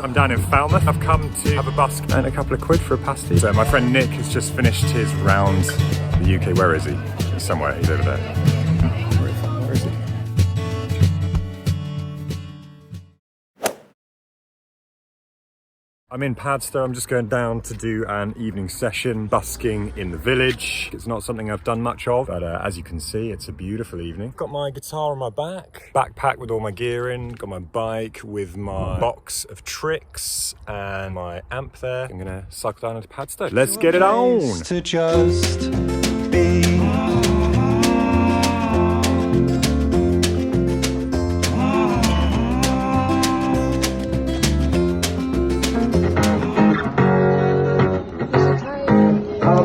I'm down in Falmouth. I've come to have a busk and a couple of quid for a pasty. So my friend Nick has just finished his round the UK. Where is he? He's somewhere. He's over there. Where is he? I'm in Padstow. I'm just going down to do an evening session busking in the village. It's not something I've done much of, but as you can see, it's a beautiful evening. Got my guitar on my back, backpack with all my gear in, got my bike with my box of tricks and my amp there. I'm gonna cycle down into Padstow. Let's get it on! To just be.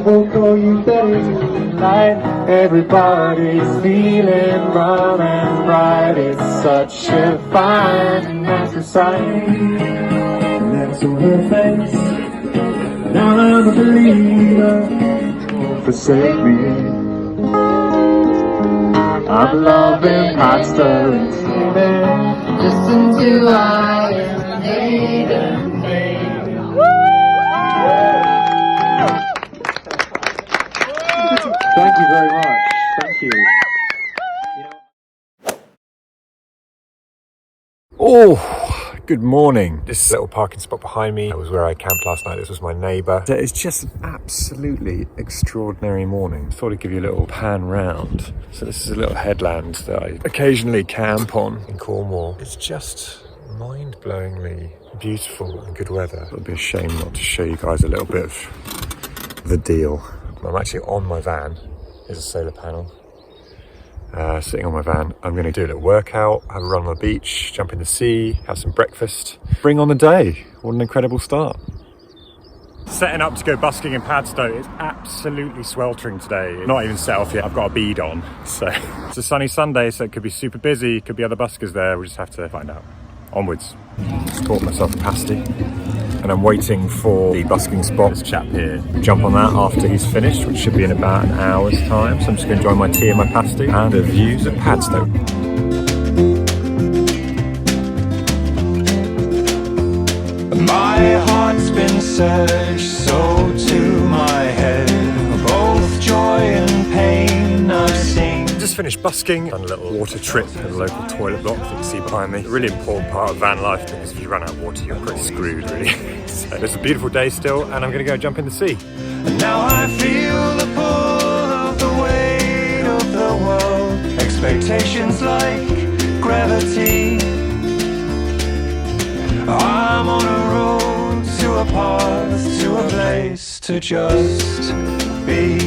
Won't call you better tonight. Everybody's feeling warm and bright. It's such a fine and natural sight. And that's on her face. Now I'm a believer. Won't forsake me. I'm loving Padstow. Listen to I am Maiden. Thank you very much. Thank you. Oh, good morning. This little parking spot behind me was where I camped last night. This was my neighbour. It's just an absolutely extraordinary morning. Thought I'd give you a little pan round. So this is a little headland that I occasionally camp on in Cornwall. It's just mind-blowingly beautiful and good weather. It would be a shame not to show you guys a little bit of the deal. I'm actually on my van. There's a solar panel. Sitting on my van. I'm going to do a little workout, have a run on the beach, jump in the sea, have some breakfast. Bring on the day. What an incredible start. Setting up to go busking in Padstow. It's absolutely sweltering today. Not even set off yet. I've got a bead on. So it's a sunny Sunday, so it could be super busy. Could be other buskers there. We'll just have to find out. Onwards. Caught myself a pasty. And I'm waiting for the busking spot. This chap here, jump on that after he's finished, which should be in about an hour's time. So I'm just going to enjoy my tea and my pasty and the views of Padstow. My heart's been searched, so to my head, both joy and pain I've seen. Just finished busking, done a little water trip at a local toilet block that you can see behind me. A really important part of van life, because if you run out of water, you're pretty screwed, really. So it's a beautiful day still, and I'm going to go jump in the sea. And now I feel the pull of the weight of the world. Expectations like gravity. I'm on a road to a path, to a place to just be.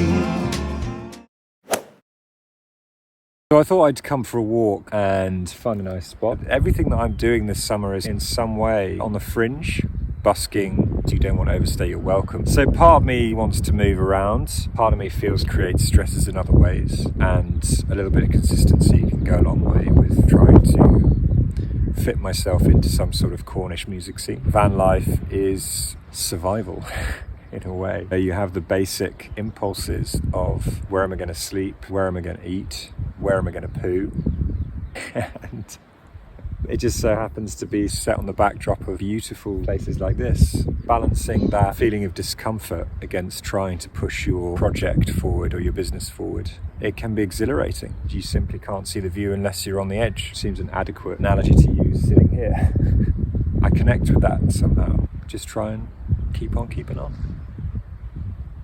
So I thought I'd come for a walk and find a nice spot. Everything that I'm doing this summer is in some way on the fringe. Busking, you don't want to overstay your welcome. So part of me wants to move around. Part of me feels creates stresses in other ways. And a little bit of consistency can go a long way with trying to fit myself into some sort of Cornish music scene. Van life is survival. In a way, you have the basic impulses of where am I going to sleep, where am I going to eat, where am I going to poo, and it just so happens to be set on the backdrop of beautiful places like this, balancing that feeling of discomfort against trying to push your project forward or your business forward. It can be exhilarating. You simply can't see the view unless you're on the edge. Seems an adequate analogy to use sitting here. I connect with that somehow. Just try and keep on keeping on.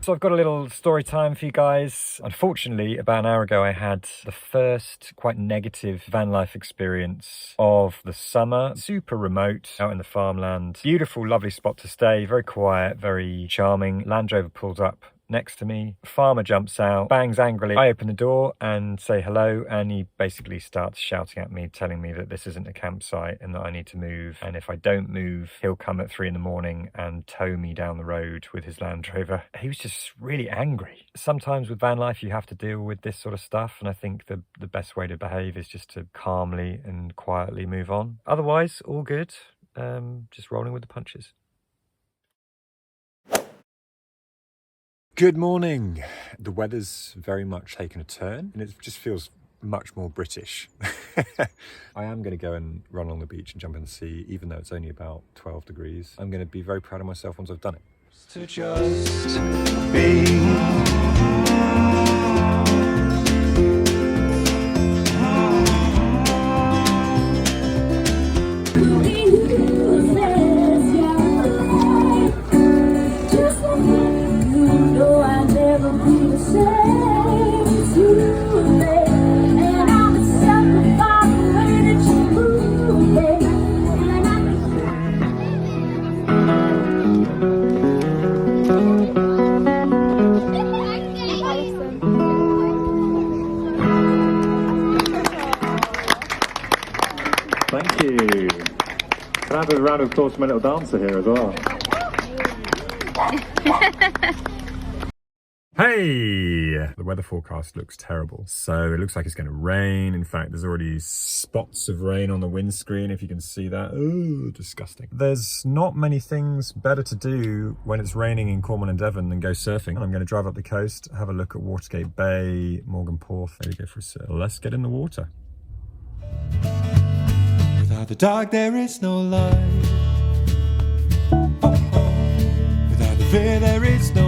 So I've got a little story time for you guys. Unfortunately, about an hour ago, I had the first quite negative van life experience of the summer. Super remote, out in the farmland. Beautiful, lovely spot to stay. Very quiet, very charming. Land Rover pulls up next to me. Farmer jumps out, bangs angrily. I open the door and say hello, and he basically starts shouting at me, telling me that this isn't a campsite and that I need to move. And if I don't move, he'll come at 3 a.m. and tow me down the road with his Land Rover. He was just really angry. Sometimes with van life, you have to deal with this sort of stuff. And I think the best way to behave is just to calmly and quietly move on. Otherwise, all good. Just rolling with the punches. Good morning. The weather's very much taken a turn and it just feels much more British. I am going to go and run along the beach and jump in the sea, even though it's only about 12 degrees. I'm going to be very proud of myself once I've done it. To just be. Thank you. Can I have a round of applause for my little dancer here as well? Hey! The weather forecast looks terrible. So it looks like it's going to rain. In fact, there's already spots of rain on the windscreen, if you can see that. Ooh, disgusting. There's not many things better to do when it's raining in Cornwall and Devon than go surfing. I'm going to drive up the coast, have a look at Watergate Bay, Morgan Porth. Maybe go for a surf. Let's get in the water. Without the dark there is no light. Oh, oh. Without the fear there is no